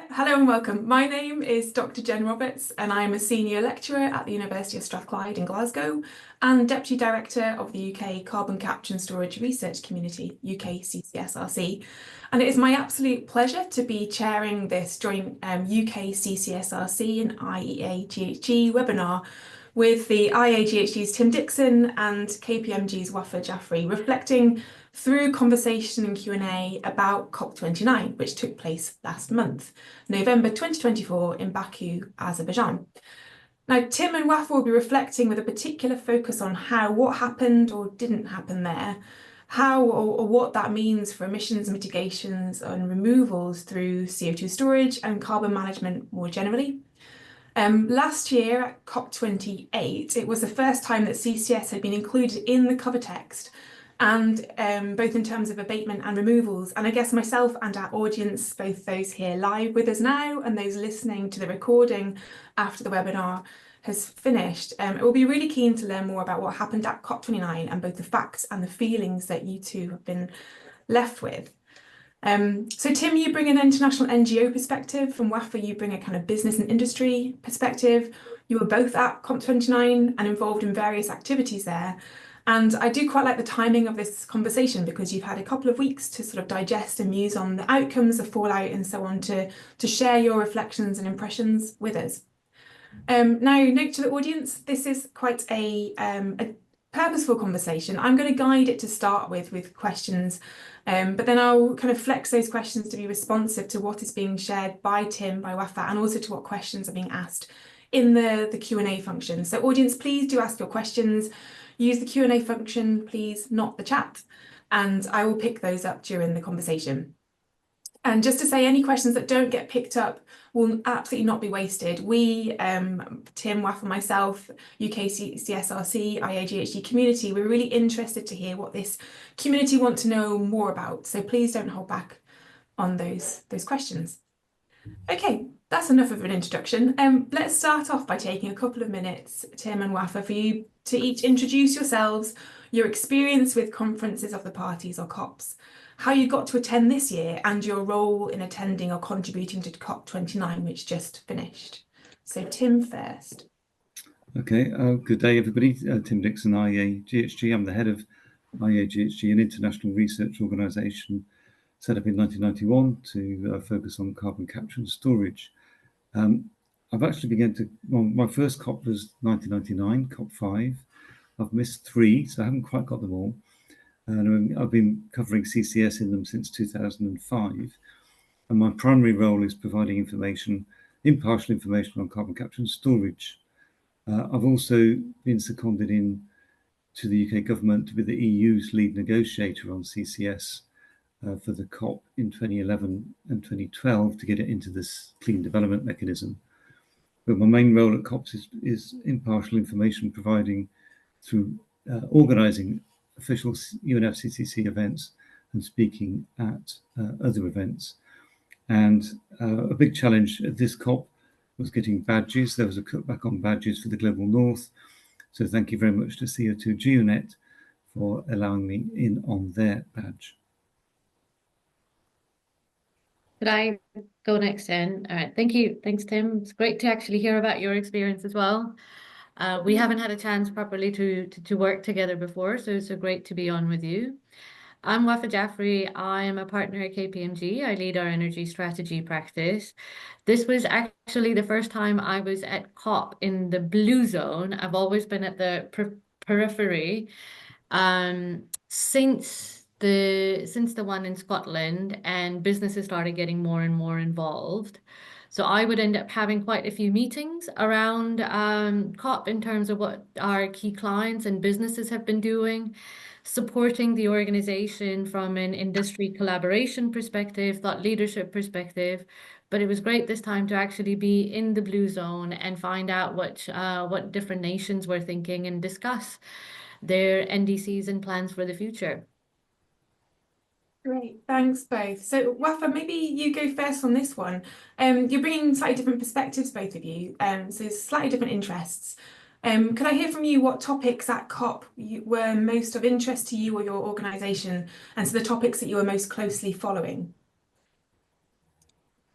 Hello and welcome. My name is Dr. Jen Roberts and I'm a Senior Lecturer at the University of Strathclyde in Glasgow and Deputy Director of the UK Carbon Capture and Storage Research Community, UKCCSRC. And it is my absolute pleasure to be chairing this joint UKCCSRC and IEAGHG webinar with the IEAGHG's Tim Dixon and KPMG's Wafa Jafri, reflecting through conversation and Q&A about COP29, which took place last month, November 2024 in Baku, Azerbaijan. Now, Tim and Wafa will be reflecting with a particular focus on what happened or didn't happen there, how or what that means for emissions mitigations and removals through CO2 storage and carbon management more generally. Last year at COP28, it was the first time that CCS had been included in the cover text, and both in terms of abatement and removals. And I guess myself and our audience, both those here live with us now and those listening to the recording after the webinar has finished, we'll be really keen to learn more about what happened at COP29 and both the facts and the feelings that you two have been left with. So Tim, you bring an international NGO perspective, and Wafa, you bring a kind of business and industry perspective. You were both at COP29 and involved in various activities there. And I do quite like the timing of this conversation because you've had a couple of weeks to sort of digest and muse on the outcomes, the fallout and so on to share your reflections and impressions with us. Now, note to the audience, this is quite a purposeful conversation. I'm going to guide it to start with questions, but then I'll kind of flex those questions to be responsive to what is being shared by Tim, by Wafa, and also to what questions are being asked in the Q&A function. So audience, please do ask your questions. Use the Q&A function, please, not the chat, and I will pick those up during the conversation. And just to say, any questions that don't get picked up will absolutely not be wasted. We, Tim, Wafa, myself, UKCSRC, IEAGHG community, we're really interested to hear what this community want to know more about. So please don't hold back on those questions. Okay, that's enough of an introduction. Let's start off by taking a couple of minutes, Tim and Wafa, for you to each introduce yourselves, your experience with conferences of the parties or COPs, how you got to attend this year, and your role in attending or contributing to COP29, which just finished. So Tim first. Okay, good day everybody. Tim Dixon, IEAGHG. I'm the head of IEAGHG, an international research organisation set up in 1991 to focus on carbon capture and storage. I've actually my first COP was 1999, COP5. I've missed 3, so I haven't quite got them all. And I've been covering CCS in them since 2005. And my primary role is providing impartial information on carbon capture and storage. I've also been seconded in to the UK government to be the EU's lead negotiator on CCS for the COP in 2011 and 2012 to get it into this clean development mechanism. But my main role at COPs is impartial information providing through organising official UNFCCC events and speaking at other events. And a big challenge at this COP was getting badges. There was a cutback on badges for the Global North. So thank you very much to CO2 GeoNet for allowing me in on their badge. Could I go next then? All right, thank you. Thanks, Tim. It's great to actually hear about your experience as well. We haven't had a chance properly to work together before, so it's so great to be on with you. I'm Wafa Jafri. I am a partner at KPMG. I lead our energy strategy practice. This was actually the first time I was at COP in the blue zone. I've always been at the periphery since the one in Scotland, and businesses started getting more and more involved. So I would end up having quite a few meetings around COP in terms of what our key clients and businesses have been doing, supporting the organization from an industry collaboration perspective, thought leadership perspective. But it was great this time to actually be in the blue zone and find out what different nations were thinking and discuss their NDCs and plans for the future. Great, thanks both. So Wafa, maybe you go first on this one. You're bringing slightly different perspectives, both of you, so slightly different interests. Could I hear from you what topics at COP were most of interest to you or your organisation, and so the topics that you were most closely following?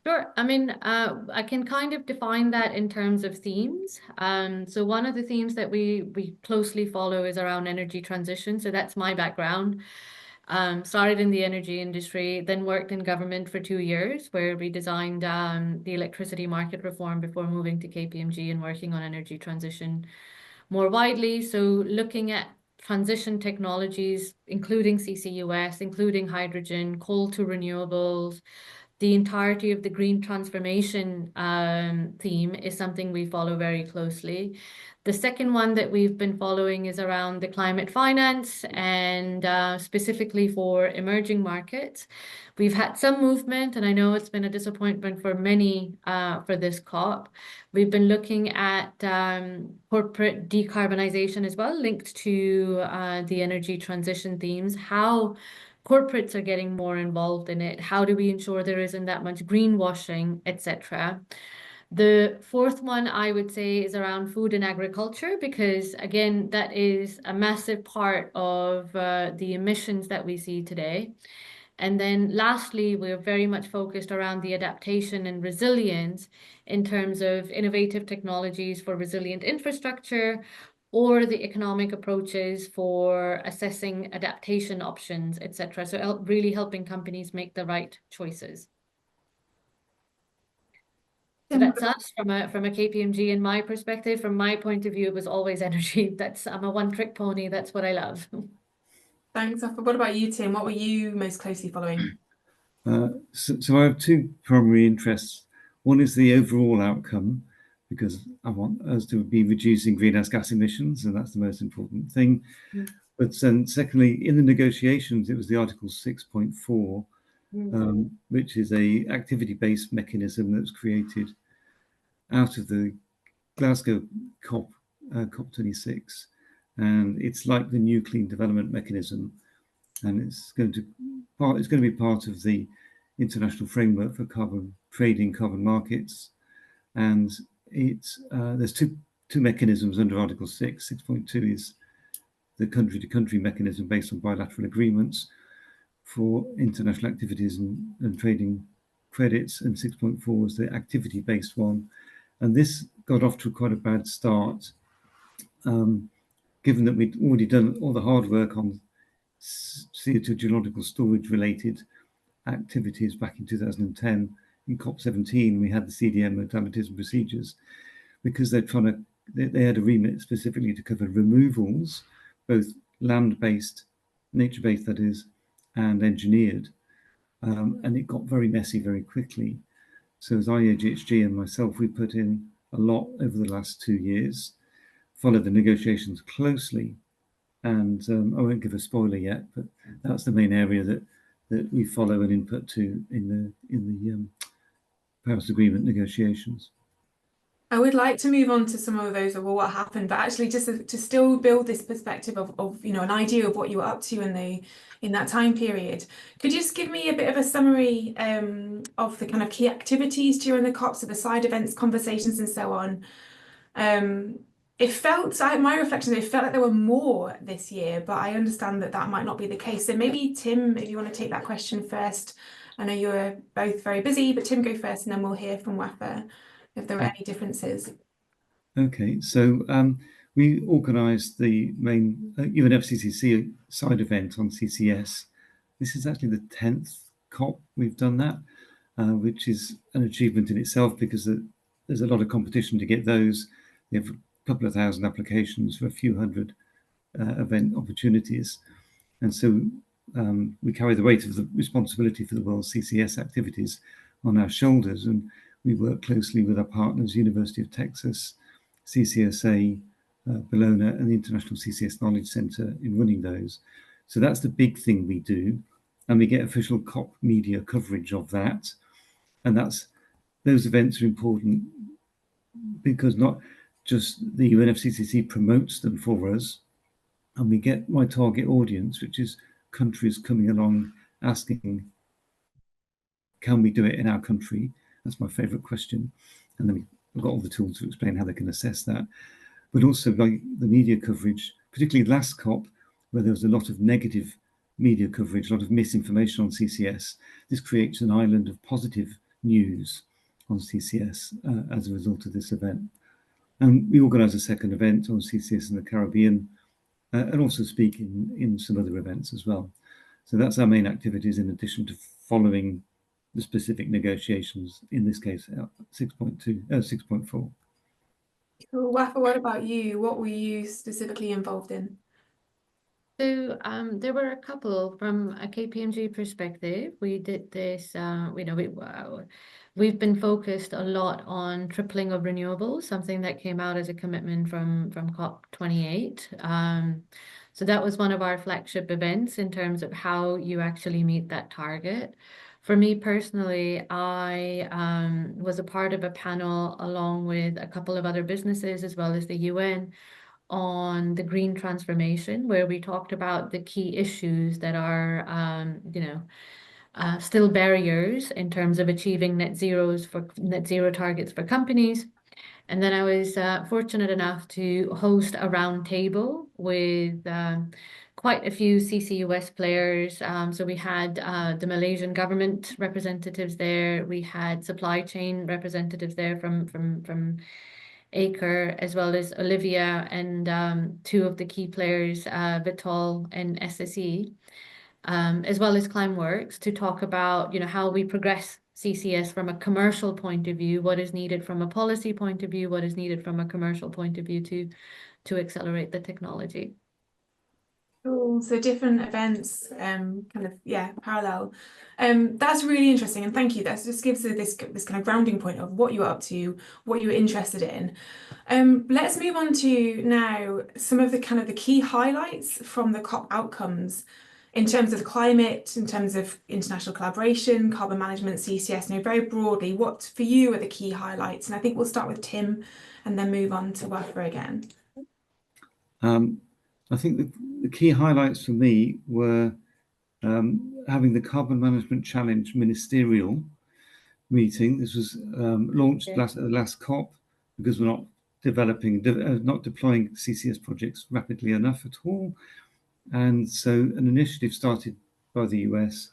Sure. I mean, I can kind of define that in terms of themes. So one of the themes that we closely follow is around energy transition. So that's my background. Started in the energy industry, then worked in government for 2 years, where we designed the electricity market reform before moving to KPMG and working on energy transition more widely. So looking at transition technologies, including CCUS, including hydrogen, coal to renewables, the entirety of the green transformation theme is something we follow very closely. The second one that we've been following is around the climate finance and specifically for emerging markets. We've had some movement, and I know it's been a disappointment for many for this COP. We've been looking at corporate decarbonization as well, linked to the energy transition themes, how corporates are getting more involved in it. How do we ensure there isn't that much greenwashing, etc.? The fourth one I would say is around food and agriculture, because again, that is a massive part of the emissions that we see today. And then lastly, we're very much focused around the adaptation and resilience in terms of innovative technologies for resilient infrastructure, or the economic approaches for assessing adaptation options, etc. So really helping companies make the right choices. So that's us from a KPMG. In my perspective, from my point of view, it was always energy. I'm a one-trick pony. That's what I love. Thanks, Wafa. What about you, Tim? What were you most closely following? So I have two primary interests. One is the overall outcome, because I want us to be reducing greenhouse gas emissions, and that's the most important thing. But secondly, in the negotiations, it was the Article 6.4, which is a activity-based mechanism that was created out of the Glasgow COP26, and it's like the new clean development mechanism, and it's going to be part of the international framework for carbon trading, carbon markets, and there's two mechanisms under Article 6. 6.2 is the country-to-country mechanism based on bilateral agreements for international activities and trading credits, and 6.4 is the activity-based one. And this got off to quite a bad start, given that we'd already done all the hard work on CO2 geological storage related activities back in 2010. In COP17, we had the CDM modalities and procedures, because they had a remit specifically to cover removals, both land-based, nature-based that is, and engineered. And it got very messy very quickly. So as IEAGHG and myself, we put in a lot over the last 2 years, followed the negotiations closely, and I won't give a spoiler yet, but that's the main area that we follow and input to in the Paris Agreement negotiations. I would like to move on to some of those of what happened, but actually just to still build this perspective of an idea of what you were up to in that time period. Could you just give me a bit of a summary of the kind of key activities during the COP, so the side events, conversations, and so on? It felt, my reflections, it felt like there were more this year, but I understand that might not be the case. So maybe Tim, if you want to take that question first. I know you're both very busy, but Tim, go first, and then we'll hear from Wafa if there are any differences. Okay, so we organised the main UNFCCC side event on CCS. This is actually the 10th COP we've done that, which is an achievement in itself, because there's a lot of competition to get those. We have a couple of thousand applications for a few hundred event opportunities. And so we carry the weight of the responsibility for the world's CCS activities on our shoulders, and we work closely with our partners, University of Texas, CCSA, Bologna, and the International CCS Knowledge Centre in running those. So that's the big thing we do, and we get official COP media coverage of that. And those events are important because not just the UNFCCC promotes them for us, and we get my target audience, which is countries coming along asking, can we do it in our country? That's my favourite question. And then we've got all the tools to explain how they can assess that. But also by the media coverage, particularly last COP, where there was a lot of negative media coverage, a lot of misinformation on CCS. This creates an island of positive news on CCS as a result of this event. And we organised a second event on CCS in the Caribbean and also speak in some other events as well. So that's our main activities in addition to following the specific negotiations, in this case, 6.4. Cool. Wafa, what about you? What were you specifically involved in? So there were a couple from a KPMG perspective. We did this, we've been focused a lot on tripling of renewables, something that came out as a commitment from COP28. So that was one of our flagship events in terms of how you actually meet that target. For me personally, I was a part of a panel along with a couple of other businesses as well as the UN on the green transformation, where we talked about the key issues that are, still barriers in terms of achieving net zero targets for companies. And then I was fortunate enough to host a roundtable with quite a few CCUS players. So we had the Malaysian government representatives there. We had supply chain representatives there from Acre, as well as Olivia and two of the key players, Vitol and SSE, as well as Climeworks, to talk about how we progress CCS from a commercial point of view, what is needed from a policy point of view, what is needed from a commercial point of view to accelerate the technology. Cool. So different events, parallel. That's really interesting, and thank you. That just gives this kind of grounding point of what you're up to, what you're interested in. Let's move on to now some of the key highlights from the COP outcomes in terms of climate, in terms of international collaboration, carbon management, CCS. Very broadly, what for you are the key highlights? And I think we'll start with Tim, and then move on to Wafa again. I think the key highlights for me were having the Carbon Management Challenge ministerial meeting. This was launched at the last COP because we're not not deploying CCS projects rapidly enough at all. And so an initiative started by the US,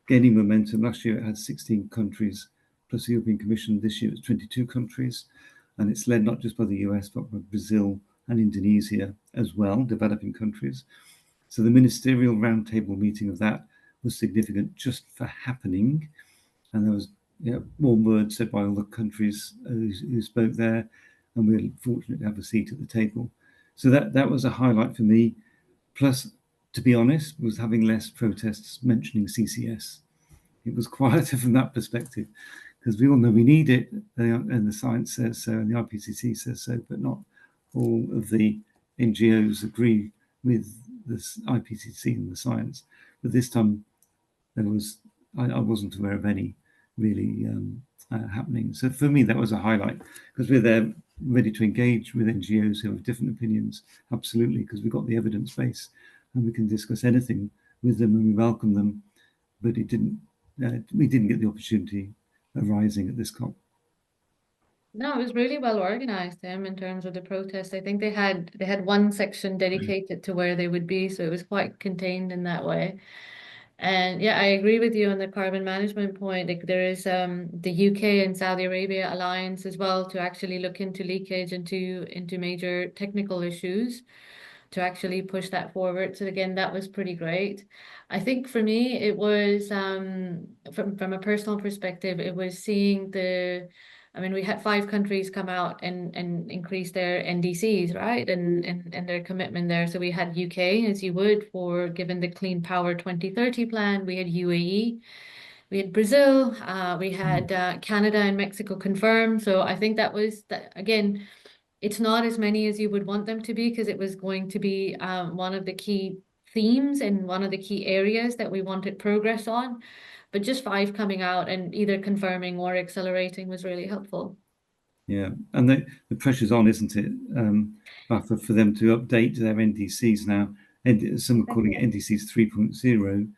gaining momentum. Last year it had 16 countries plus the European Commission. This year it's 22 countries. And it's led not just by the US, but by Brazil and Indonesia as well, developing countries. So the ministerial roundtable meeting of that was significant just for happening. And there was warm words said by all the countries who spoke there. And we were fortunate to have a seat at the table. So that was a highlight for me. Plus, to be honest, was having less protests mentioning CCS. It was quieter from that perspective, because we all know we need it, and the science says so, and the IPCC says so, but not all of the NGOs agree with the IPCC and the science. But this time, I wasn't aware of any really happening. So for me, that was a highlight, because we're there ready to engage with NGOs who have different opinions, absolutely, because we've got the evidence base and we can discuss anything with them and we welcome them. But we didn't get the opportunity arising at this COP. No, it was really well organized, Tim, in terms of the protest. I think they had one section dedicated to where they would be, so it was quite contained in that way. And yeah, I agree with you on the carbon management point. Like, there is the UK and Saudi Arabia alliance as well to actually look into leakage into major technical issues to actually push that forward. So again, that was pretty great. I think for me, it was from a personal perspective, it was seeing we had 5 countries come out and increase their NDCs, right? And their commitment there. So we had UK, as you would, for given the Clean Power 2030 plan. We had UAE, we had Brazil, we had Canada and Mexico confirmed. So I think that again, it's not as many as you would want them to be, because it was going to be one of the key themes and one of the key areas that we wanted progress on. But just 5 coming out and either confirming or accelerating was really helpful. Yeah, and the pressure's on, isn't it, for them to update their NDCs now. And some are calling it NDCs 3.0.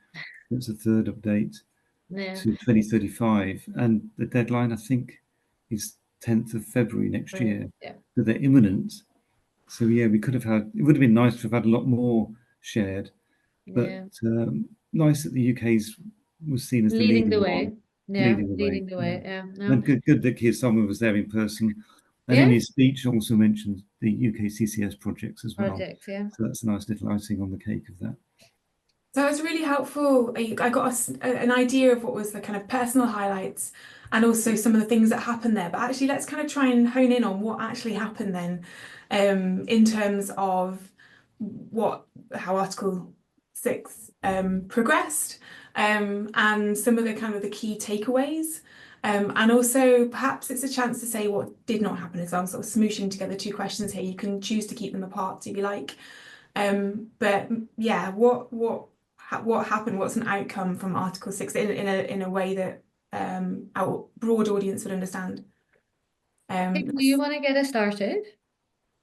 That's a third update to 2035. And the deadline, I think, is 10th of February next year. Yeah. So they're imminent. So yeah, it would have been nice to have had a lot more shared. But nice that the UK's was seen as leading the the way. one. leading the way. leading the way. Yeah. No. And good that Keir Starmer was there in person. And in Yeah, his speech also mentioned the UKCCS projects as well. projects, yeah. So that's a nice little icing on the cake of that. So it was really helpful. I got an idea of what was the kind of personal highlights and also some of the things that happened there. But actually, let's kind of try and hone in on what actually happened then, in terms of how Article 6 progressed, and some of the kind of the key takeaways. And also perhaps it's a chance to say what did not happen as well. I'm sort of smooshing together two questions here. You can choose to keep them apart if you like. But yeah, what happened? What's an outcome from Article 6 in a way that our broad audience would understand? Do you want to get us started?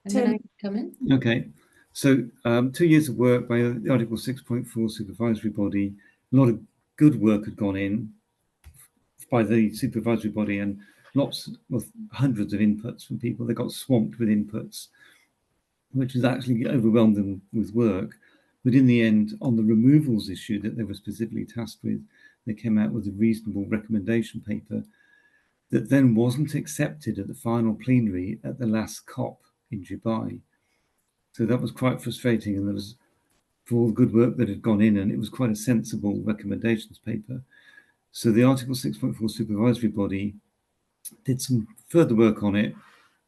And then I can come in. Okay. So 2 years of work by the Article 6.4 supervisory body. A lot of good work had gone in by the supervisory body and lots of hundreds of inputs from people. They got swamped with inputs, which has actually overwhelmed them with work. But in the end, on the removals issue that they were specifically tasked with, they came out with a reasonable recommendation paper that then wasn't accepted at the final plenary at the last COP in Dubai. So that was quite frustrating, and there was, for all the good work that had gone in, and it was quite a sensible recommendations paper. So the Article 6.4 supervisory body did some further work on it,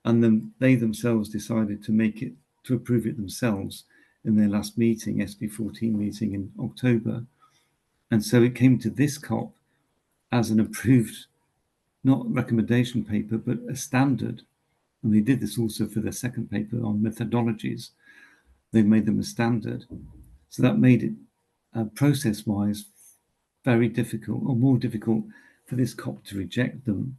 and then they themselves decided to approve it themselves in their last meeting, SB14 meeting in October. And so it came to this COP as an approved, not recommendation paper, but a standard. And they did this also for their second paper on methodologies. They made them a standard. So that made it, process-wise, very difficult, or more difficult for this COP to reject them.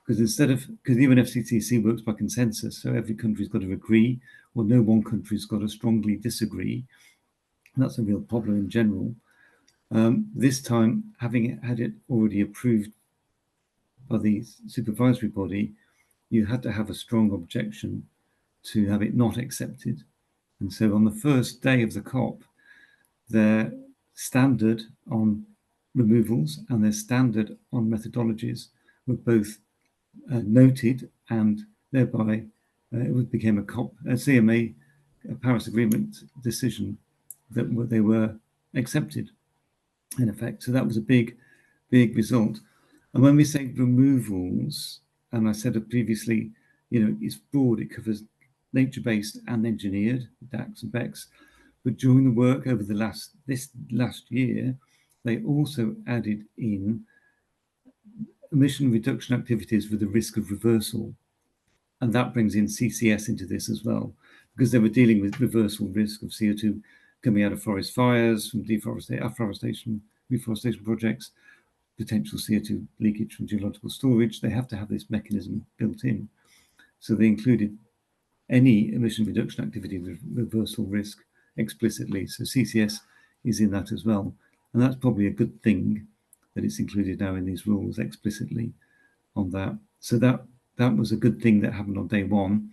Because even FCTC works by consensus, so every country's got to agree, or no one country's got to strongly disagree. And that's a real problem in general. This time, having had it already approved by the supervisory body, you had to have a strong objection to have it not accepted. And so on the first day of the COP, their standard on removals and their standard on methodologies were both noted, and thereby it became a CMA, a Paris Agreement decision that they were accepted in effect. So that was a big result. And when we say removals, and I said it previously, it's broad, it covers nature-based and engineered, DACs and BECs. But during the work over this last year, they also added in emission reduction activities with the risk of reversal. And that brings in CCS into this as well, because they were dealing with reversal risk of CO2 coming out of forest fires, from reforestation projects, potential CO2 leakage from geological storage. They have to have this mechanism built in. So they included any emission reduction activity with reversal risk explicitly. So CCS is in that as well. And that's probably a good thing that it's included now in these rules explicitly on that. So that was a good thing that happened on day one.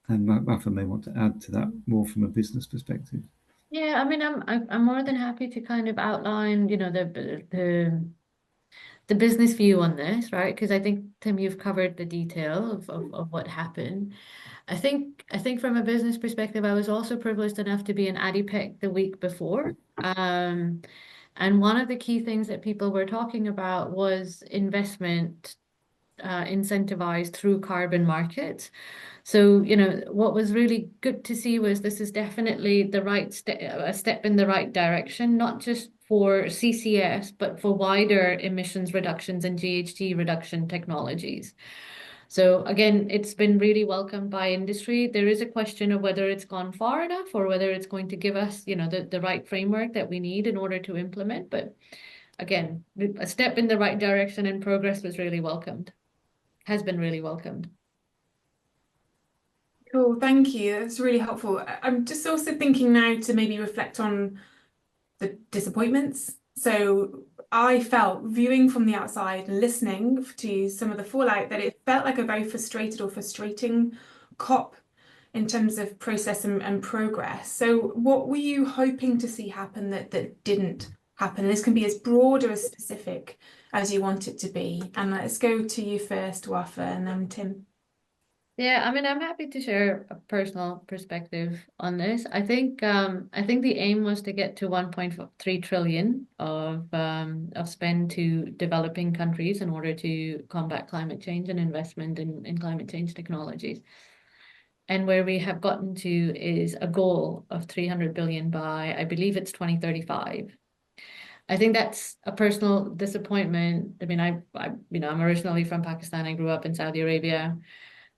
And Wafa may want to add to that more from a business perspective. Yeah, I mean, I'm more than happy to kind of outline, the business view on this, right? Because I think, Tim, you've covered the detail of what happened. I think from a business perspective, I was also privileged enough to be in ADIPEC the week before. And one of the key things that people were talking about was investment incentivized through carbon markets. So, what was really good to see was this is definitely the right a step in the right direction, not just for CCS, but for wider emissions reductions and GHG reduction technologies. So again, it's been really welcomed by industry. There is a question of whether it's gone far enough or whether it's going to give us, the right framework that we need in order to implement. But again, a step in the right direction and progress was really welcomed, has been really welcomed. Cool, thank you. That's really helpful. I'm just also thinking now to maybe reflect on the disappointments. So I felt, viewing from the outside and listening to some of the fallout, that it felt like a very frustrating COP in terms of process and progress. So what were you hoping to see happen that didn't happen? And this can be as broad or as specific as you want it to be? And let's go to you first, Wafa, and then Tim. Yeah, I mean, I'm happy to share a personal perspective on this. I think the aim was to get to 1.3 trillion of spend to developing countries in order to combat climate change and investment in climate change technologies. And where we have gotten to is a goal of 300 billion by, I believe it's 2035. I think that's a personal disappointment. I mean, I'm originally from Pakistan. I grew up in Saudi Arabia.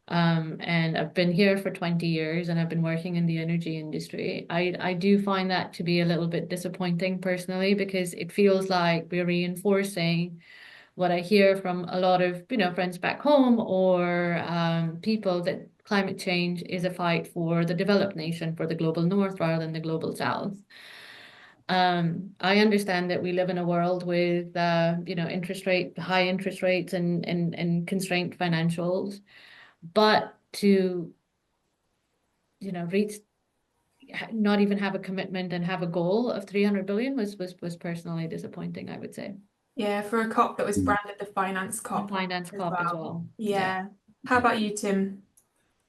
And I've been here for 20 years and I've been working in the energy industry. I do find that to be a little bit disappointing personally, because it feels like we're reinforcing what I hear from a lot of, friends back home or people, that climate change is a fight for the developed nation, for the global north rather than the global south. I understand that we live in a world with, high interest rates and constrained financials. But to, reach, not even have a commitment and have a goal of 300 billion was personally disappointing, I would say. Yeah, for a COP that was branded the Finance COP. The Finance COP as well. Yeah. How about you, Tim?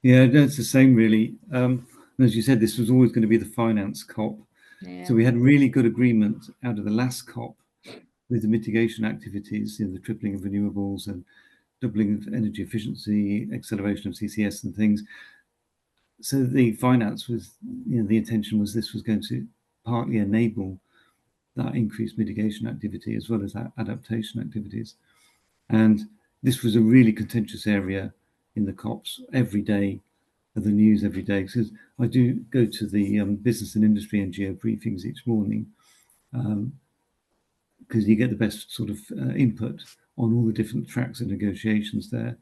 Yeah, it's the same really. As you said, this was always going to be the Finance COP. Yeah. So we had really good agreement out of the last COP with the mitigation activities, the tripling of renewables and doubling of energy efficiency, acceleration of CCS and things. So the finance was, the intention was this was going to partly enable that increased mitigation activity as well as that adaptation activities. And this was a really contentious area in the COPs every day, of the news every day, because I do go to the business and industry NGO briefings each morning, because you get the best sort of input on all the different tracks of negotiations there.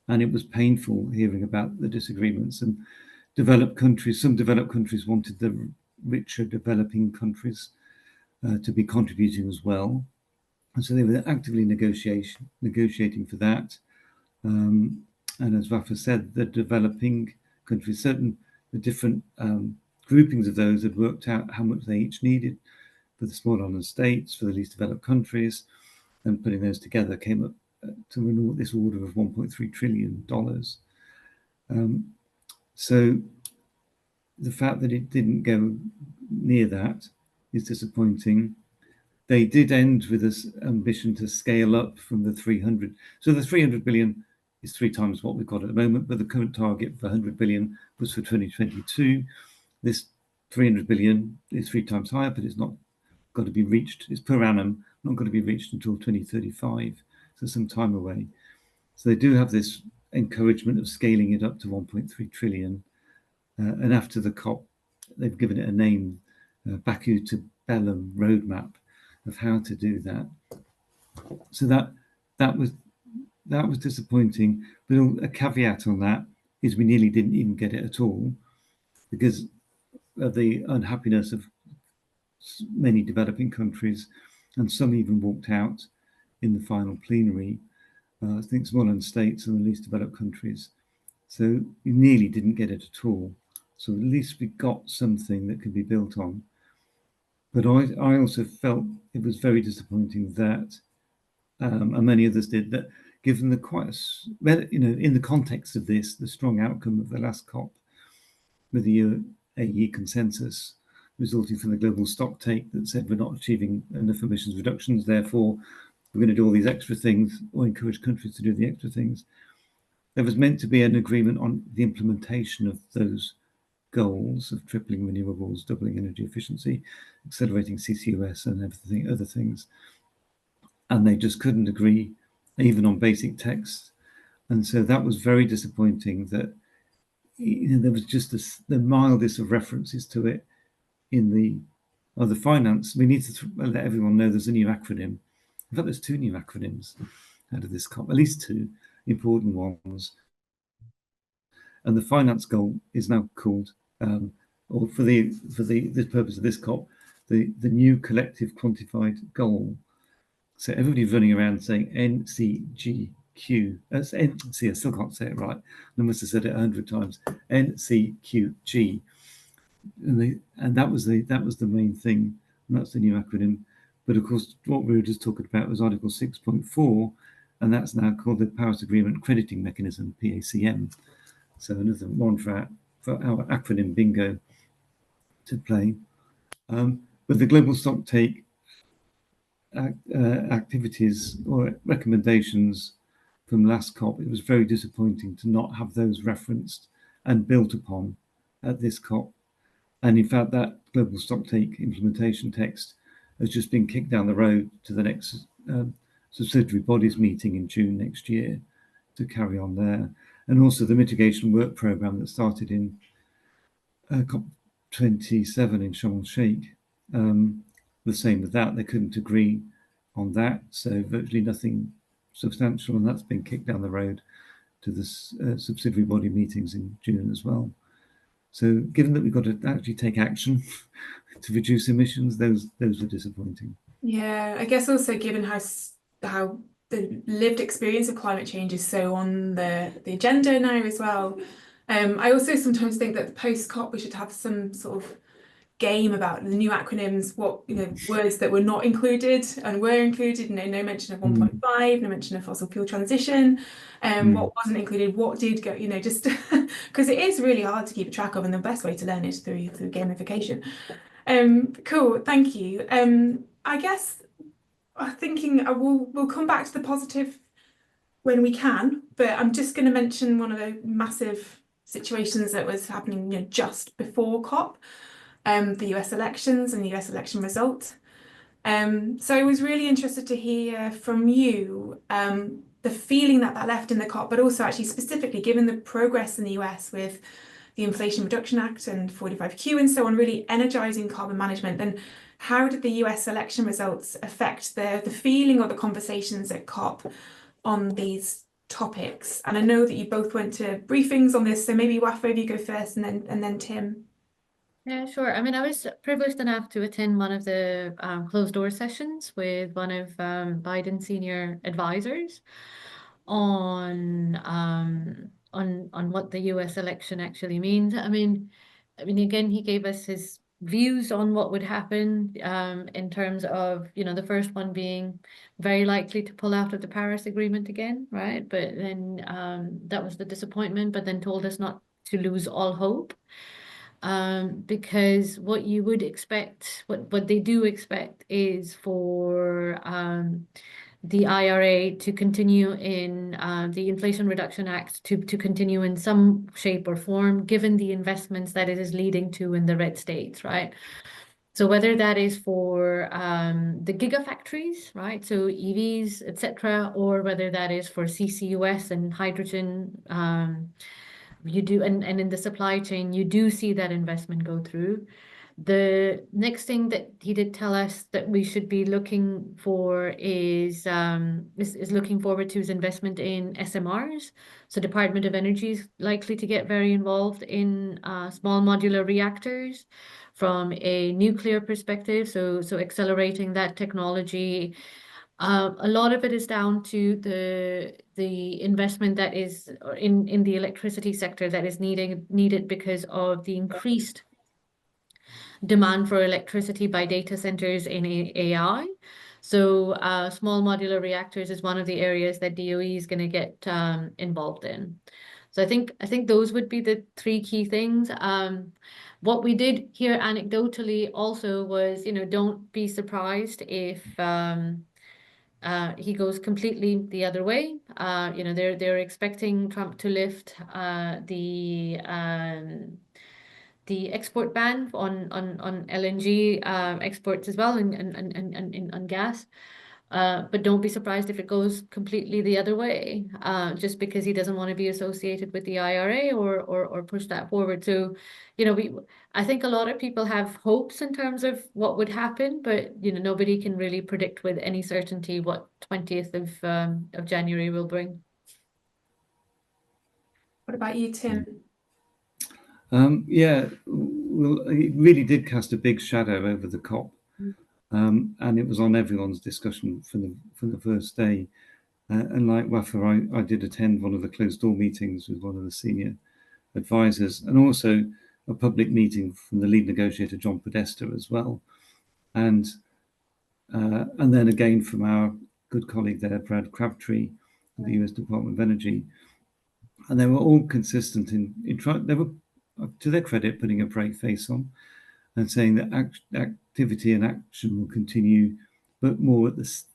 And it was painful hearing about the disagreements. And some developed countries wanted the richer developing countries to be contributing as well. And so they were actively negotiating for that. And as Wafa said, the developing countries, the different groupings of those had worked out how much they each needed for the small island states, for the least developed countries, and putting those together came up to this order of $1.3 trillion. So the fact that it didn't go near that is disappointing. They did end with this ambition to scale up from the 300. So the 300 billion is 3 times what we've got at the moment, but the current target for 100 billion was for 2022. This 300 billion is 3 times higher, but it's not got to be reached. It's per annum, not going to be reached until 2035. So some time away. So they do have this encouragement of scaling it up to 1.3 trillion. And after the COP, they've given it a name, Baku to Belém roadmap of how to do that. So that was disappointing. But a caveat on that is we nearly didn't even get it at all because of the unhappiness of many developing countries, and some even walked out in the final plenary. I think small island states and the least developed countries. So we nearly didn't get it at all. So at least we got something that could be built on. But I also felt it was very disappointing that, and many others did, that given in the context of this, the strong outcome of the last COP with the UAE consensus resulting from the global stock take that said we're not achieving enough emissions reductions, therefore we're going to do all these extra things or encourage countries to do the extra things. There was meant to be an agreement on the implementation of those goals of tripling renewables, doubling energy efficiency, accelerating CCUS and other things. And they just couldn't agree even on basic text. And so that was very disappointing that there was just the mildest of references to it in the finance. We need to let everyone know there's a new acronym. In fact, there's 2 new acronyms out of this COP, at least 2 important ones. And the finance goal is now called, or for the purpose of this COP, the new collective quantified goal. So everybody's running around saying NCGQ. That's NC. I still can't say it right. I must have said it 100 times. NCQG. And that was the main thing. And that's the new acronym. But of course, what we were just talking about was Article 6.4, and that's now called the Paris Agreement Crediting Mechanism, PACM. So another one for our acronym bingo to play. But the global stocktake activities or recommendations from last COP, it was very disappointing to not have those referenced and built upon at this COP. And in fact, that global stocktake implementation text has just been kicked down the road to the next subsidiary bodies meeting in June next year to carry on there. And also the mitigation work programme that started in COP27 in Sharm el-Sheikh. The same with that, they couldn't agree on that, so virtually nothing substantial, and that's been kicked down the road to the subsidiary body meetings in June as well. So given that we've got to actually take action to reduce emissions, those are disappointing. Yeah, I guess also given how the lived experience of climate change is so on the agenda now as well. I also sometimes think that post-COP we should have some sort of game about the new acronyms, what words that were not included and were included. No mention of 1.5, no mention of fossil fuel transition. What wasn't included, what did go. Just because it is really hard to keep track of, and the best way to learn is through gamification. Cool, thank you. I guess I'm thinking we'll come back to the positive when we can, but I'm just going to mention one of the massive situations that was happening just before COP. The US elections and the US election result. So I was really interested to hear from you the feeling that left in the COP, but also actually specifically given the progress in the US with the Inflation Reduction Act and 45Q and so on, really energizing carbon management. And how did the US election results affect the feeling or the conversations at COP on these topics? And I know that you both went to briefings on this, so maybe Wafa, you go first, and then Tim. Yeah, sure. I mean, I was privileged enough to attend one of the closed door sessions with one of Biden's senior advisors on what the US election actually means. I mean, again, he gave us his views on what would happen in terms of, the first one being very likely to pull out of the Paris Agreement again, right? But then that was the disappointment, but then told us not to lose all hope. Because what you would expect, what they do expect is for the IRA to continue in the Inflation Reduction Act to continue in some shape or form, given the investments that it is leading to in the red states, right? So whether that is for the gigafactories, right? So EVs, etc., or whether that is for CCUS and hydrogen, you do, and in the supply chain, you do see that investment go through. The next thing that he did tell us that we should be looking for is looking forward to his investment in SMRs. So Department of Energy is likely to get very involved in small modular reactors from a nuclear perspective. So accelerating that technology. A lot of it is down to the investment that is in the electricity sector that is needed because of the increased demand for electricity by data centers in AI. So small modular reactors is one of the areas that DOE is going to get involved in. So I think those would be the three key things. What we did hear anecdotally also was, don't be surprised if he goes completely the other way. They're expecting Trump to lift the export ban on LNG exports as well, and on gas. But don't be surprised if it goes completely the other way, just because he doesn't want to be associated with the IRA or push that forward. So, I think a lot of people have hopes in terms of what would happen, but nobody can really predict with any certainty what 20th of January will bring. What about you, Tim? Yeah, well, it really did cast a big shadow over the COP, and it was on everyone's discussion from the first day. And like Wafa, I did attend one of the closed door meetings with one of the senior advisors, and also a public meeting from the lead negotiator, John Podesta, as well. And and then again from our good colleague there, Brad Crabtree, of the US Department of Energy. And they were all consistent in trying, they were, to their credit, putting a brave face on and saying that activity and action will continue, but more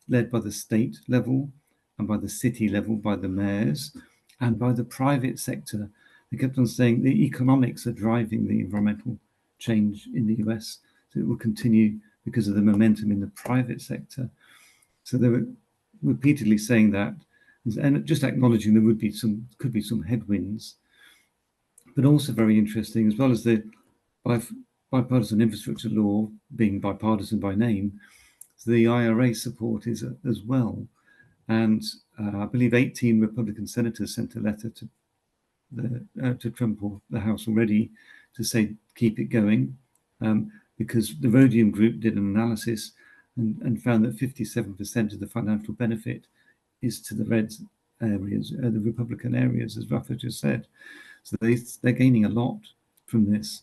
led by the state level and by the city level, by the mayors and by the private sector. They kept on saying the economics are driving the environmental change in the US, so it will continue because of the momentum in the private sector. So they were repeatedly saying that, and just acknowledging there could be some headwinds, but also very interesting, as well as the bipartisan infrastructure law being bipartisan by name, the IRA support is as well. And I believe 18 Republican senators sent a letter to Trump or the House already to say keep it going, because the Rhodium Group did an analysis and found that 57% of the financial benefit is to the red areas, the Republican areas, as Wafa just said. So they're gaining a lot from this.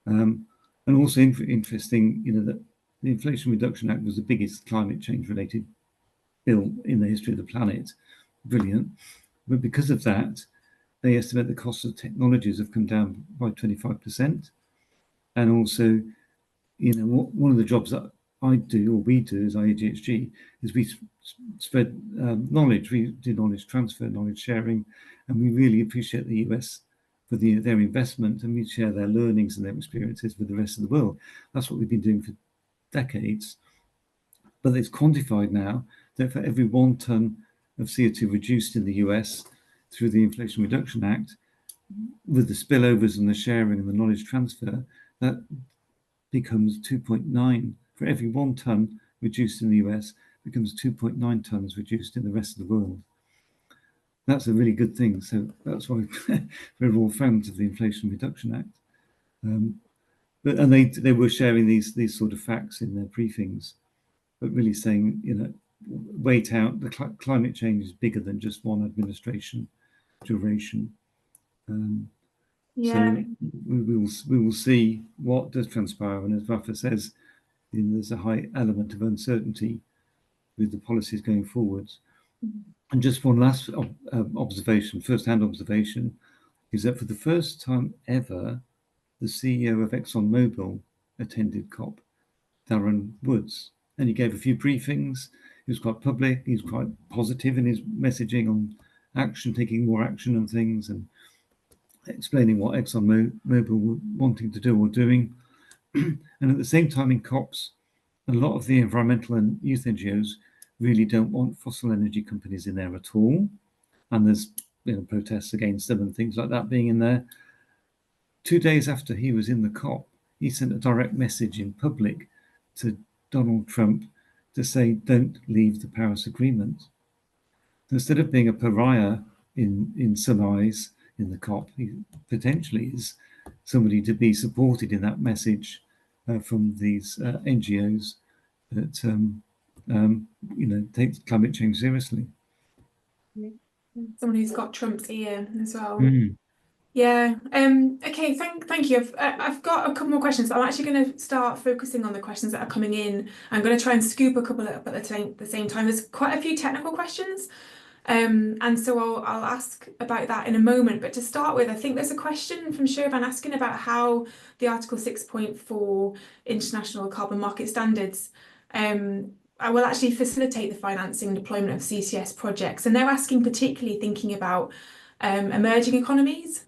And also interesting, that the Inflation Reduction Act was the biggest climate change related bill in the history of the planet. Brilliant. But because of that, they estimate the cost of technologies have come down by 25%. And also, one of the jobs that I do, or we do as IEAGHG, is we spread knowledge. We do knowledge transfer, knowledge sharing, and we really appreciate the US for their investment, and we share their learnings and their experiences with the rest of the world. That's what we've been doing for decades. But it's quantified now that for every 1 ton of CO2 reduced in the US through the Inflation Reduction Act, with the spillovers and the sharing and the knowledge transfer, that becomes 2.9. For every 1 ton reduced in the US, becomes 2.9 tons reduced in the rest of the world. That's a really good thing. So that's why we're all fans of the Inflation Reduction Act. And they were sharing these sort of facts in their briefings, but really saying, wait out, the climate change is bigger than just one administration duration. So we will see what does transpire, and as Wafa says, there's a high element of uncertainty with the policies going forwards. And just one last observation, first-hand observation, is that for the first time ever, the CEO of ExxonMobil attended COP, Darren Woods, and he gave a few briefings. He was quite public. He was quite positive in his messaging on action, taking more action on things, and explaining what ExxonMobil were wanting to do or doing. And at the same time, in COPs, a lot of the environmental and youth NGOs really don't want fossil energy companies in there at all. And there's protests against them and things like that being in there. 2 days after he was in the COP, he sent a direct message in public to Donald Trump to say, don't leave the Paris Agreement. Instead of being a pariah in some eyes in the COP, he potentially is somebody to be supported in that message from these NGOs that takes climate change seriously. Someone who's got Trump's ear as well. Mm. Yeah. Okay. Thank you. I've got a couple more questions. I'm actually going to start focusing on the questions that are coming in. I'm going to try and scoop a couple up at the same time. There's quite a few technical questions, and so I'll ask about that in a moment. But to start with, I think there's a question from Shervan asking about how the Article 6.4 international carbon market standards I will actually facilitate the financing and deployment of CCS projects, and they're asking particularly thinking about emerging economies.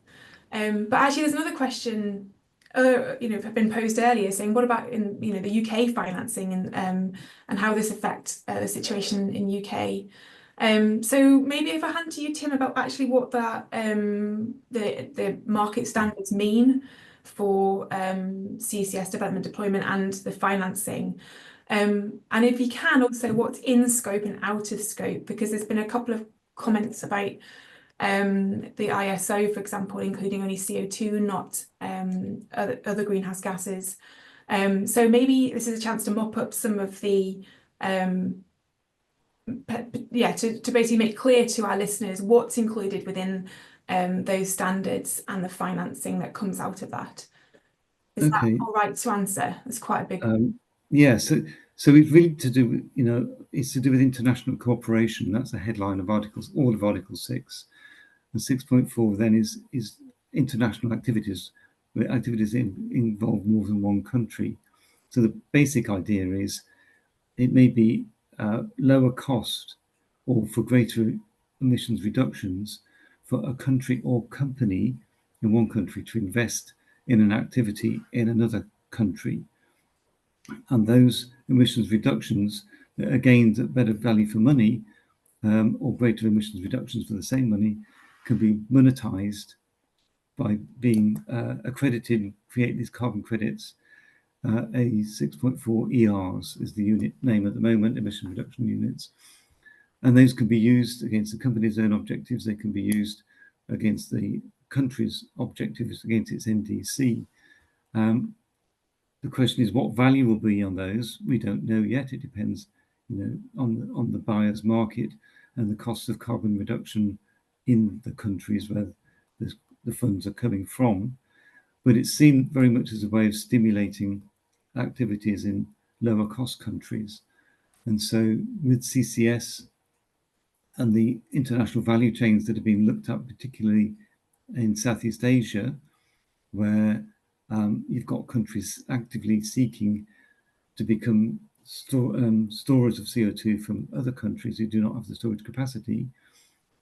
But actually, there's another question, have been posed earlier, saying what about in the UK financing and how this affects the situation in UK. So maybe if I hand to you, Tim, about actually what that the market standards mean for CCS development deployment and the financing. And if you can, also what's in scope and out of scope, because there's been a couple of comments about the ISO, for example, including only CO2, not other greenhouse gases. So maybe this is a chance to mop up some of the, to basically make clear to our listeners what's included within those standards and the financing that comes out of that. Is that all right to answer? It's quite a big. Yeah, so So it's really to do with, it's to do with international cooperation. That's the headline of all of Article 6. And 6.4 then is international activities, where activities involve more than one country. So the basic idea is it may be lower cost or for greater emissions reductions for a country or company in one country to invest in an activity in another country. And those emissions reductions are gained at better value for money, or greater emissions reductions for the same money, can be monetized by being accredited, create these carbon credits. A 6.4 ERs is the unit name at the moment, emission reduction units. And those can be used against the company's own objectives. They can be used against the country's objectives, against its NDC. The question is what value will be on those. We don't know yet. It depends, on the buyer's market and the cost of carbon reduction in the countries where the funds are coming from. But it's seen very much as a way of stimulating activities in lower cost countries. And so with CCS and the international value chains that have been looked at, particularly in Southeast Asia, where you've got countries actively seeking to become storers of CO2 from other countries who do not have the storage capacity.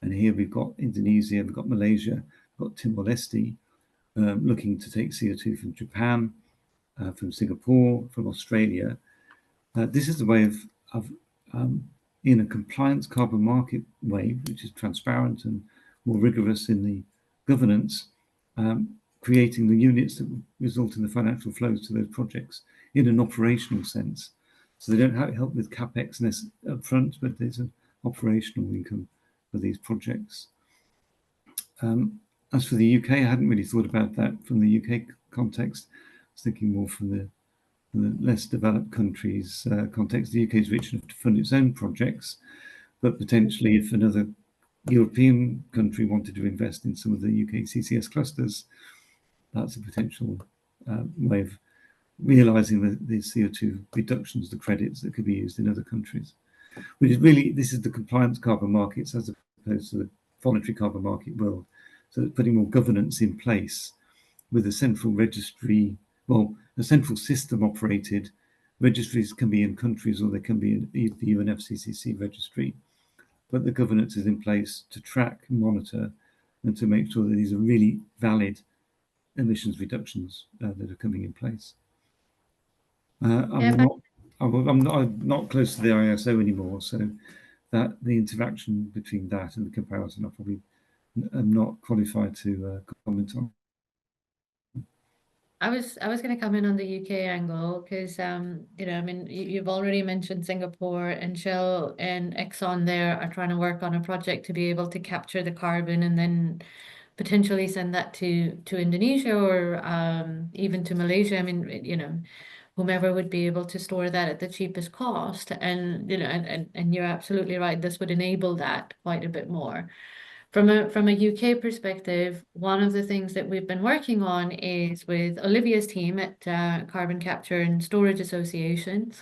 And here we've got Indonesia, we've got Malaysia, we've got Timor-Leste looking to take CO2 from Japan, from Singapore, from Australia. This is a way of in a compliance carbon market way, which is transparent and more rigorous in the governance, creating the units that result in the financial flows to those projects in an operational sense. So they don't help with capex up front, but there's an operational income for these projects. As for the UK, I hadn't really thought about that from the UK context. I was thinking more from the less developed countries context. The UK is rich enough to fund its own projects, but potentially if another European country wanted to invest in some of the UKCCS clusters, that's a potential way of realising the CO2 reductions, the credits that could be used in other countries. Which is really, this is the compliance carbon markets as opposed to the voluntary carbon market world. So it's putting more governance in place with a central registry, well, a central system operated. Registries can be in countries or they can be in the UNFCCC registry, but the governance is in place to track, monitor, and to make sure that these are really valid emissions reductions that are coming in place. I'm not close to the ISO anymore, so that the interaction between that and the comparison, I probably am not qualified to comment on. I was going to come in on the UK angle because you've already mentioned Singapore, and Shell and Exxon there are trying to work on a project to be able to capture the carbon and then potentially send that to Indonesia or even to Malaysia. I mean, whomever would be able to store that at the cheapest cost. And and you're absolutely right, this would enable that quite a bit more. From a UK perspective, one of the things that we've been working on is with Olivia's team at Carbon Capture and Storage Association,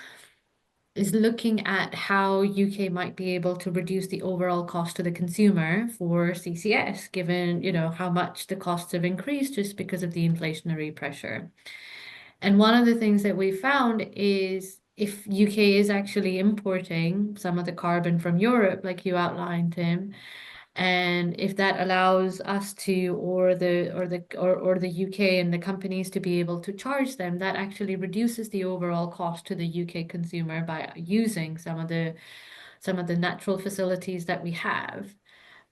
is looking at how UK might be able to reduce the overall cost to the consumer for CCS, given how much the costs have increased just because of the inflationary pressure. And one of the things that we found is if UK is actually importing some of the carbon from Europe, like you outlined, Tim, and if that allows us to, or the UK and the companies to be able to charge them, that actually reduces the overall cost to the UK consumer by using some of the natural facilities that we have.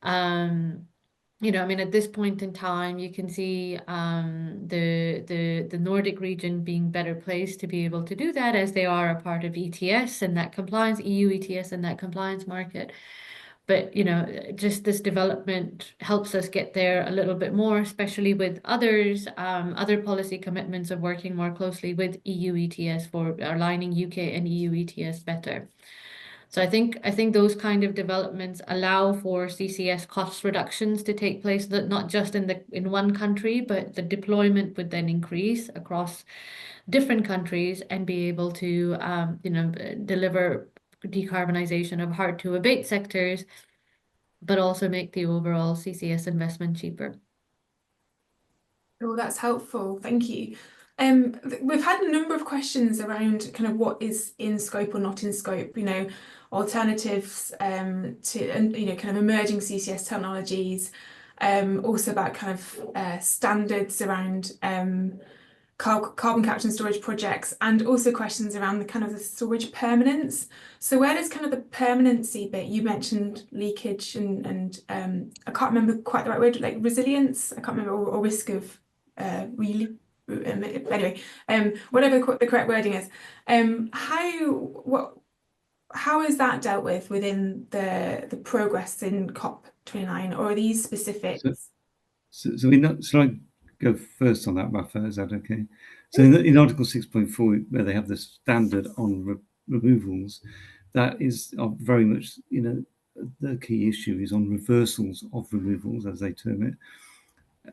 At this point in time, you can see the Nordic region being better placed to be able to do that, as they are a part of ETS and that compliance, EU ETS and that compliance market. But, just this development helps us get there a little bit more, especially with other policy commitments of working more closely with EU ETS for aligning UK and EU ETS better. So I think those kind of developments allow for CCS cost reductions to take place, that not just in one country, but the deployment would then increase across different countries and be able to deliver decarbonization of hard to abate sectors, but also make the overall CCS investment cheaper. Oh, that's helpful. Thank you. We've had a number of questions around kind of what is in scope or not in scope, alternatives to, and kind of emerging CCS technologies, also about kind of standards around carbon capture and storage projects, and also questions around the kind of the storage permanence. So where does kind of the permanency bit, you mentioned leakage and I can't remember quite the right word, like resilience, I can't remember, or risk of really, anyway, whatever the correct wording is, how is that dealt with within the progress in COP29, or are these specifics? Shall I go first on that, Wafa? Is that okay? So in Article 6.4, where they have the standard on removals, that is very much, the key issue is on reversals of removals, as they term it,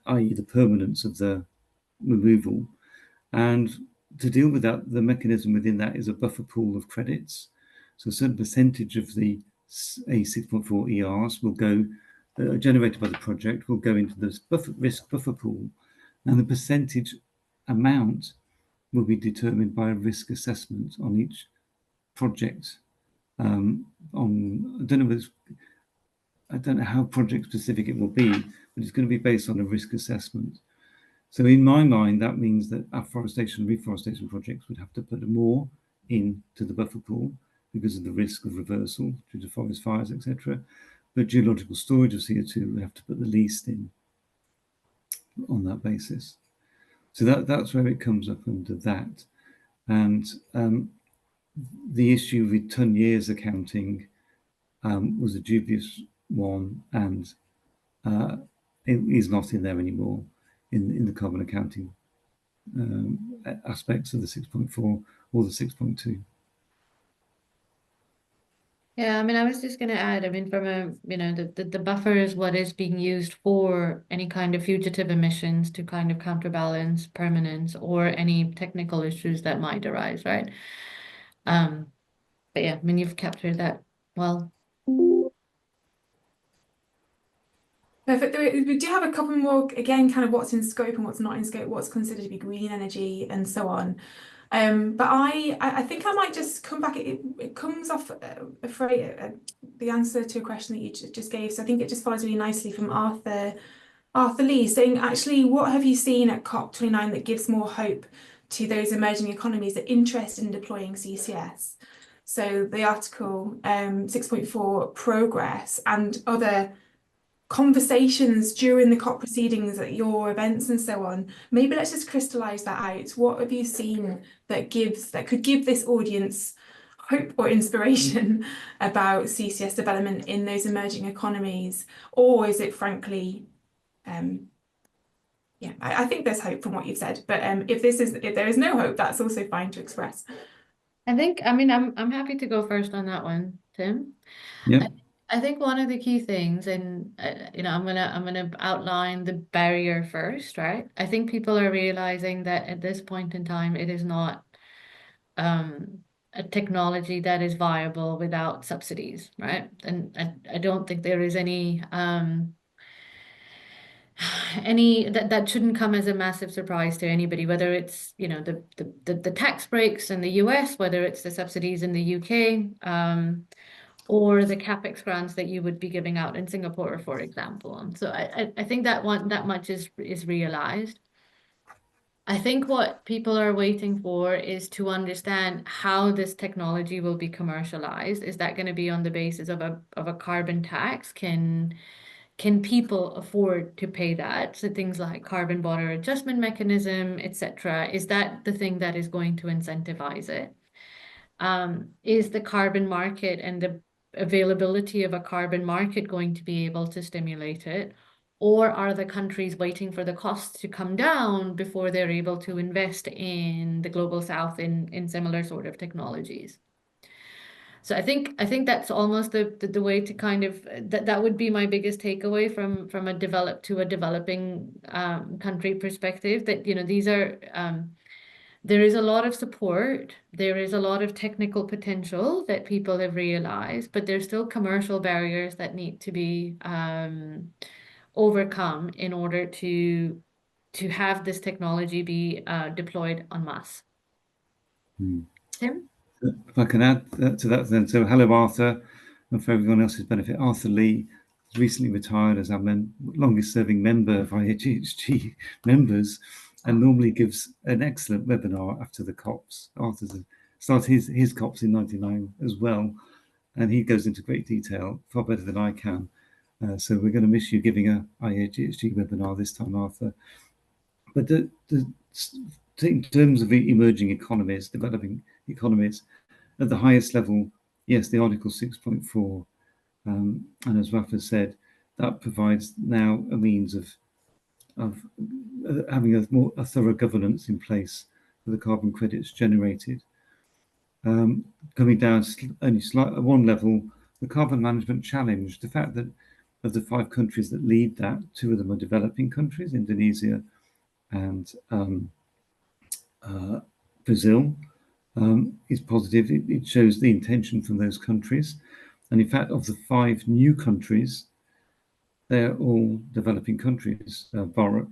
i.e. the permanence of the removal. And to deal with that, the mechanism within that is a buffer pool of credits. So a certain percentage of the A6.4 ERs will go, generated by the project, will go into this risk buffer pool. And the percentage amount will be determined by a risk assessment on each project. I don't know how project specific it will be, but it's going to be based on a risk assessment. So in my mind, that means that afforestation and reforestation projects would have to put more into the buffer pool because of the risk of reversal due to forest fires, etc. But geological storage of CO2 would have to put the least in on that basis. So that's where it comes up under that. And the issue with ton years accounting was a dubious one, and it is not in there anymore in the carbon accounting aspects of the 6.4 or the 6.2. Yeah, I mean, I was just going to add, I mean, from the buffer is what is being used for any kind of fugitive emissions to kind of counterbalance permanence or any technical issues that might arise, right? But yeah, I mean, you've captured that well. Perfect. We do have a couple more, again, kind of what's in scope and what's not in scope, what's considered to be green energy and so on. But I think I might just come back. It comes off the answer to a question that you just gave. So I think it just follows really nicely from Arthur Lee saying, actually, what have you seen at COP29 that gives more hope to those emerging economies that are interested in deploying CCS? So the article 6.4 progress and other conversations during the COP proceedings at your events and so on. Maybe let's just crystallize that out. What have you seen that could give this audience hope or inspiration about CCS development in those emerging economies? Or is it frankly, yeah, I think there's hope from what you've said, but if there is no hope, that's also fine to express. I think, I mean, I'm happy to go first on that one, Tim. Yeah. I think one of the key things, and I'm gonna outline the barrier first, right? I think people are realizing that at this point in time, it is not a technology that is viable without subsidies, right? And I don't think there is any that shouldn't come as a massive surprise to anybody, whether it's the tax breaks in the US, whether it's the subsidies in the UK, or the capex grants that you would be giving out in Singapore, for example. And so I think that much is realized. I think what people are waiting for is to understand how this technology will be commercialized. Is that going to be on the basis of a carbon tax? Can people afford to pay that? So things like carbon border adjustment mechanism, etc. Is that the thing that is going to incentivize it? Is the carbon market and the availability of a carbon market going to be able to stimulate it? Or are the countries waiting for the costs to come down before they're able to invest in the global south in similar sort of technologies? So I think that's almost the way to kind of that would be my biggest takeaway from a developed to a developing country perspective, that these are there is a lot of support, there is a lot of technical potential that people have realized, but there's still commercial barriers that need to be overcome in order to have this technology be deployed en masse. Tim? If I can add to that then, so hello Arthur, and for everyone else's benefit, Arthur Lee has recently retired as our longest serving member of IEAGHG members, and normally gives an excellent webinar after the COPs. Arthur's started his COPs in '99 as well, and he goes into great detail, far better than I can. So we're going to miss you giving a IEAGHG webinar this time, Arthur. But in terms of emerging economies, developing economies, at the highest level, yes, the Article 6.4, and as Wafa said, that provides now a means of having a thorough governance in place for the carbon credits generated. Coming down only at one level, the Carbon Management Challenge, the fact that of the 5 countries that lead that, 2 of them are developing countries, Indonesia and Brazil, is positive. It shows the intention from those countries. And in fact, of the 5 new countries, they're all developing countries: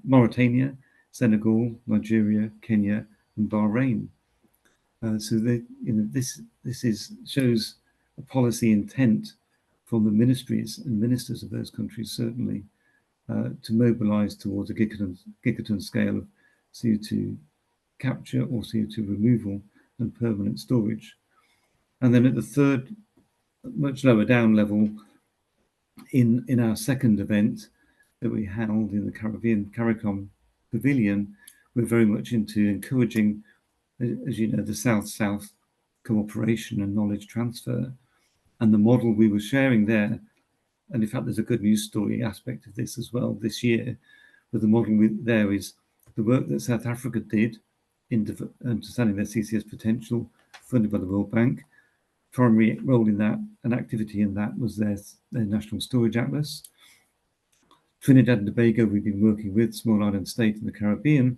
Mauritania, Senegal, Nigeria, Kenya, and Bahrain. So this shows a policy intent from the ministries and ministers of those countries, certainly, to mobilise towards a gigaton scale of CO2 capture or CO2 removal and permanent storage. And then at the third, much lower down level, in our second event that we held in the CARICOM Pavilion, we're very much into encouraging, as you know, the South-South cooperation and knowledge transfer. And the model we were sharing there, and in fact, there's a good news story aspect of this as well this year, but the model there is the work that South Africa did in understanding their CCS potential, funded by the World Bank. Primary role in that, an activity in that, was their National Storage Atlas. Trinidad and Tobago, we've been working with, small island state in the Caribbean,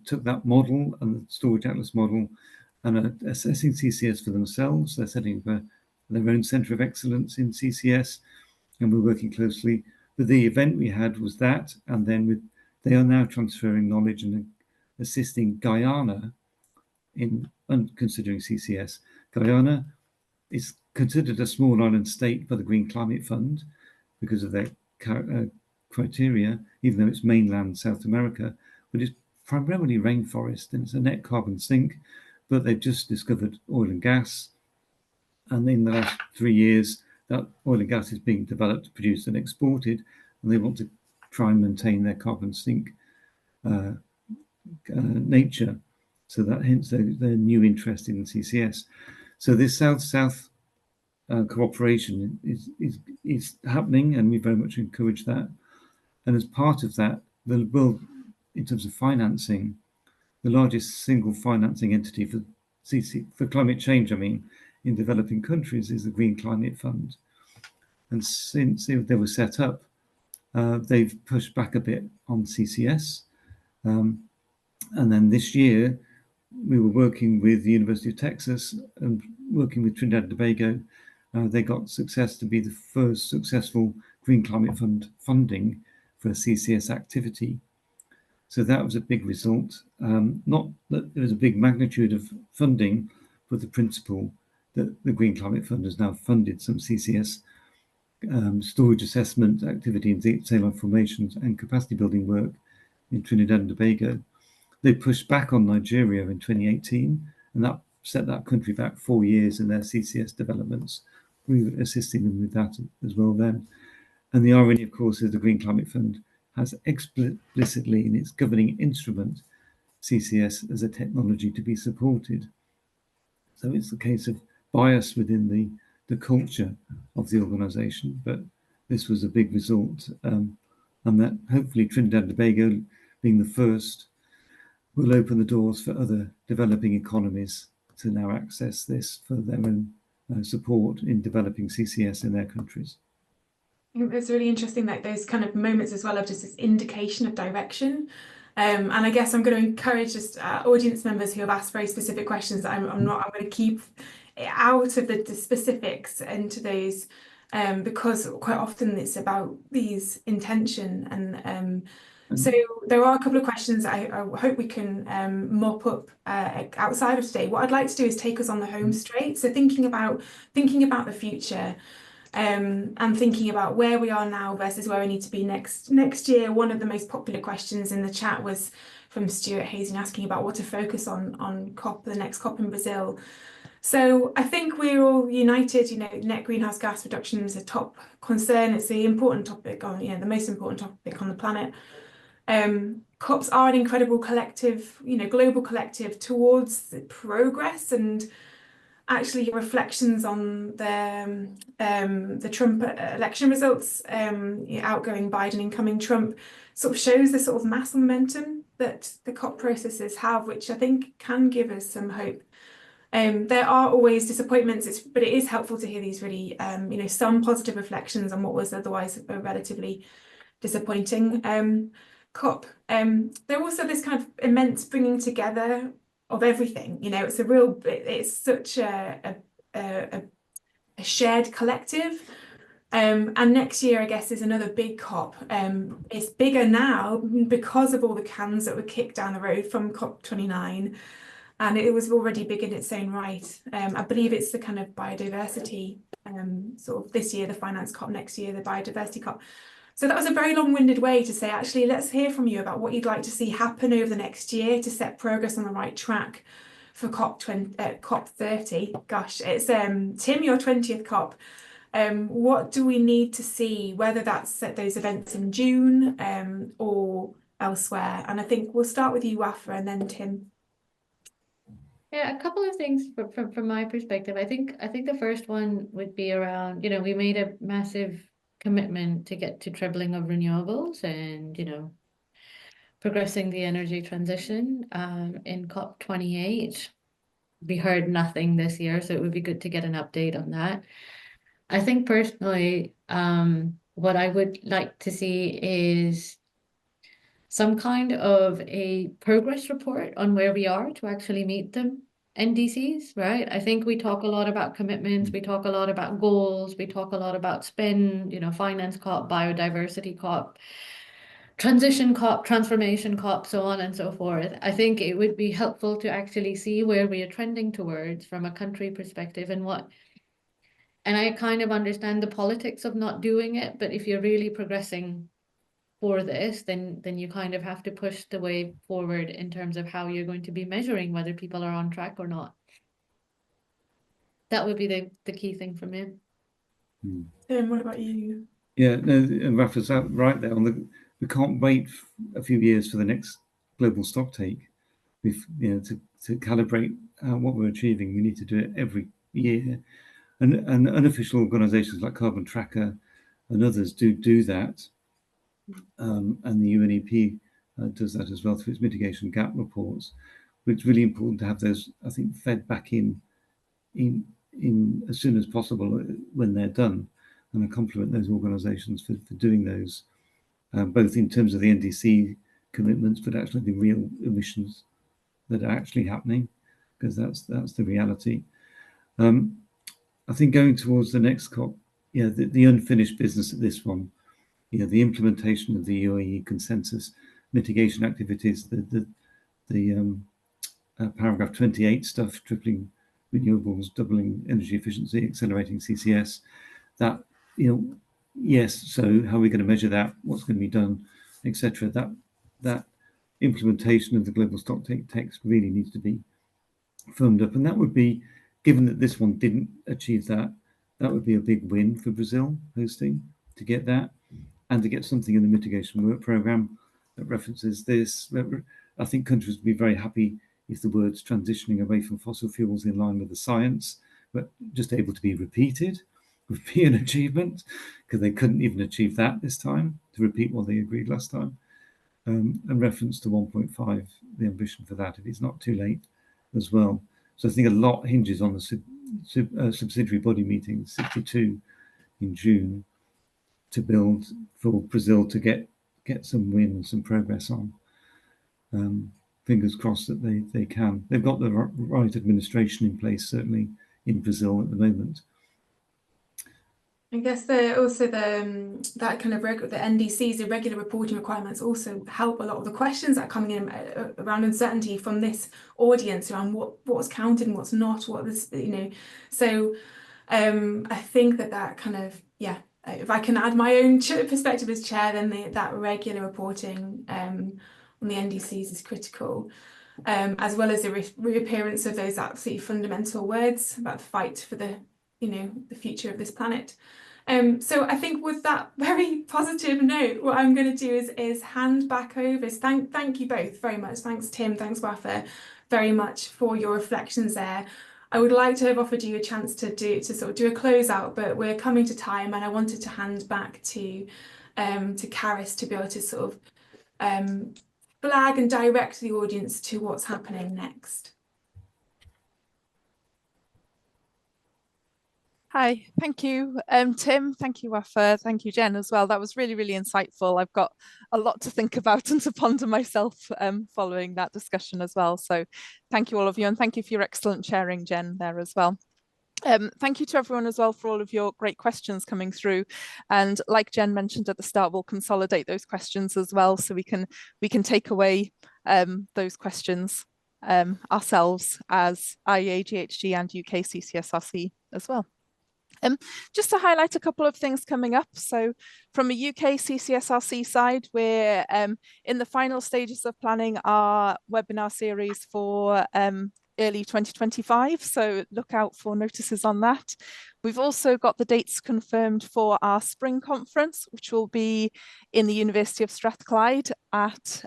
took that model and the Storage Atlas model and are assessing CCS for themselves. They're setting up their own centre of excellence in CCS, and we're working closely. But the event we had was that, and then they are now transferring knowledge and assisting Guyana in considering CCS. Guyana is considered a small island state by the Green Climate Fund because of their criteria, even though it's mainland South America, but it's primarily rainforest and it's a net carbon sink. But they've just discovered oil and gas, and in the last 3 years, that oil and gas is being developed, produced, and exported, and they want to try and maintain their carbon sink nature. So that hence their new interest in CCS. So this South-South cooperation is happening, and we very much encourage that. And as part of that, the world, in terms of financing, the largest single financing entity for climate change, in developing countries, is the Green Climate Fund. And since they were set up, they've pushed back a bit on CCS. And then this year, we were working with the University of Texas and working with Trinidad and Tobago. They got success to be the first successful Green Climate Fund funding for a CCS activity. So that was a big result. Not that there was a big magnitude of funding, but the principle that the Green Climate Fund has now funded some CCS storage assessment activity in saline formations and capacity building work in Trinidad and Tobago. They pushed back on Nigeria in 2018, and that set that country back 4 years in their CCS developments. We were assisting them with that as well then. And the irony, of course, is the Green Climate Fund has explicitly in its governing instrument CCS as a technology to be supported. So it's a case of bias within the culture of the organisation, but this was a big result, and that hopefully Trinidad and Tobago, being the first, will open the doors for other developing economies to now access this for their own support in developing CCS in their countries. It's really interesting, like those kind of moments as well of just this indication of direction. And I guess I'm going to encourage just audience members who have asked very specific questions that I'm going to keep it out of the specifics into those, because quite often it's about these intention. And so there are a couple of questions I hope we can mop up outside of today. What I'd like to do is take us on the home straight. So thinking about the future. And thinking about where we are now versus where we need to be next year. One of the most popular questions in the chat was from Stuart Hazen asking about what to focus on the next COP in Brazil. So I think we're all united, net greenhouse gas reduction is a top concern. It's the important topic the most important topic on the planet. COPs are an incredible collective, global collective towards the progress, and actually reflections on the Trump election results, outgoing Biden, incoming Trump, sort of shows the sort of mass momentum that the COP processes have, which I think can give us some hope. There are always disappointments, but it is helpful to hear these really, some positive reflections on what was otherwise a relatively disappointing COP. There also this kind of immense bringing together of everything, it's such a shared collective. And next year, I guess, is another big COP. It's bigger now because of all the cans that were kicked down the road from COP29, and it was already big in its own right. I believe it's the kind of biodiversity, sort of this year, the finance COP, next year, the biodiversity COP. So that was a very long-winded way to say, actually, let's hear from you about what you'd like to see happen over the next year to set progress on the right track for COP30. Gosh, it's Tim, your 20th COP. What do we need to see, whether that's at those events in June or elsewhere? And I think we'll start with you, Wafa, and then Tim. Yeah, a couple of things from my perspective. I think the first one would be around, we made a massive commitment to get to trebling of renewables and, progressing the energy transition in COP28. We heard nothing this year, so it would be good to get an update on that. I think personally, what I would like to see is some kind of a progress report on where we are to actually meet them. NDCs, right? I think we talk a lot about commitments, we talk a lot about goals, we talk a lot about spend, finance COP, biodiversity COP, transition COP, transformation COP, so on and so forth. I think it would be helpful to actually see where we are trending towards from a country perspective and I kind of understand the politics of not doing it, but if you're really progressing for this, then you kind of have to push the way forward in terms of how you're going to be measuring whether people are on track or not. That would be the key thing for me. Tim, what about you? Yeah, no, Rafa's right there. We can't wait a few years for the next global stocktake. To calibrate what we're achieving, we need to do it every year. And unofficial organisations like Carbon Tracker and others do that. And the UNEP does that as well through its mitigation gap reports. But it's really important to have those, I think, fed back in as soon as possible when they're done. And I compliment those organisations for doing those, both in terms of the NDC commitments, but actually the real emissions that are actually happening, because that's the reality. I think going towards the next COP, the unfinished business at this one, the implementation of the UAE consensus mitigation activities, the paragraph 28 stuff, tripling renewables, doubling energy efficiency, accelerating CCS, that, yes, so how are we going to measure that, what's going to be done, etc. That implementation of the global stocktake text really needs to be firmed up, and that would be, given that this one didn't achieve that would be a big win for Brazil hosting, to get that, and to get something in the mitigation work program that references this. I think countries would be very happy if the words transitioning away from fossil fuels in line with the science, but just able to be repeated would be an achievement, because they couldn't even achieve that this time, to repeat what they agreed last time. And reference to 1.5, the ambition for that, if it's not too late as well. So I think a lot hinges on subsidiary body meetings, 62 in June, to build for Brazil to get some win and some progress on. Fingers crossed that they can. They've got the right administration in place, certainly in Brazil at the moment. I guess also that kind of the NDCs, the regular reporting requirements, also help a lot of the questions that are coming in around uncertainty from this audience around what's counted and what's not, what this, you know. So I think that kind of, yeah, if I can add my own perspective as chair, then that regular reporting on the NDCs is critical, as well as the reappearance of those absolutely fundamental words about the fight for the future of this planet. So I think with that very positive note, what I'm going to do is hand back over. Thank you both very much. Thanks, Tim. Thanks, Wafa, very much for your reflections there. I would like to have offered you a chance to sort of do a closeout, but we're coming to time, and I wanted to hand back to Caris to be able to sort of flag and direct the audience to what's happening next. Hi, thank you, Tim. Thank you, Wafa. Thank you, Jen, as well. That was really, really insightful. I've got a lot to think about and to ponder myself following that discussion as well. So thank you all of you, and thank you for your excellent sharing, Jen, there as well. Thank you to everyone as well for all of your great questions coming through. And like Jen mentioned at the start, we'll consolidate those questions as well, so we can take away those questions ourselves as IEAGHG and UKCCSRC as well. Just to highlight a couple of things coming up. So from a UKCCSRC side, we're in the final stages of planning our webinar series for early 2025. So look out for notices on that. We've also got the dates confirmed for our spring conference, which will be in the University of Strathclyde at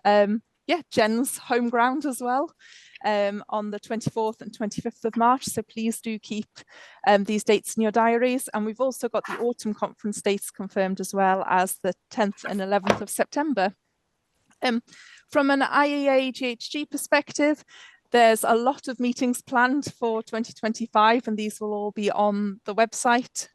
Jen's home ground as well. On the 24th and 25th of March. So please do keep these dates in your diaries. And we've also got the autumn conference dates confirmed as well as the 10th and 11th of September. From an IEAGHG perspective, there's a lot of meetings planned for 2025, and these will all be on the website.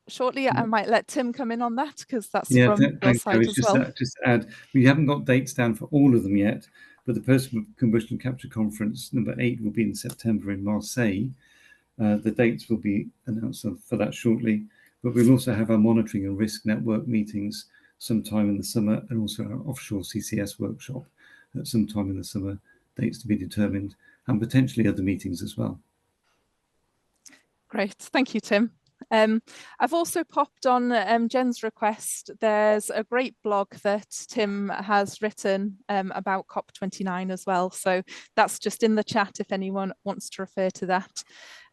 Shortly, I might let Tim come in on that, because that's from your side as well. Just to add, we haven't got dates down for all of them yet, but the Post-Combustion Capture Conference number 8 will be in September in Marseille. The dates will be announced for that shortly, but we'll also have our monitoring and risk network meetings sometime in the summer, and also our offshore CCS workshop at some time in the summer, dates to be determined, and potentially other meetings as well. Great, thank you, Tim. I've also popped on Jen's request. There's a great blog that Tim has written about COP29 as well. So that's just in the chat if anyone wants to refer to that.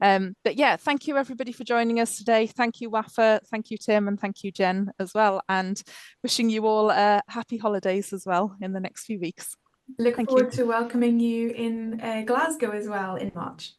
But yeah, thank you everybody for joining us today. Thank you, Wafa, thank you, Tim, and thank you, Jen, as well. And wishing you all happy holidays as well in the next few weeks. Look forward to welcoming you in Glasgow as well in March.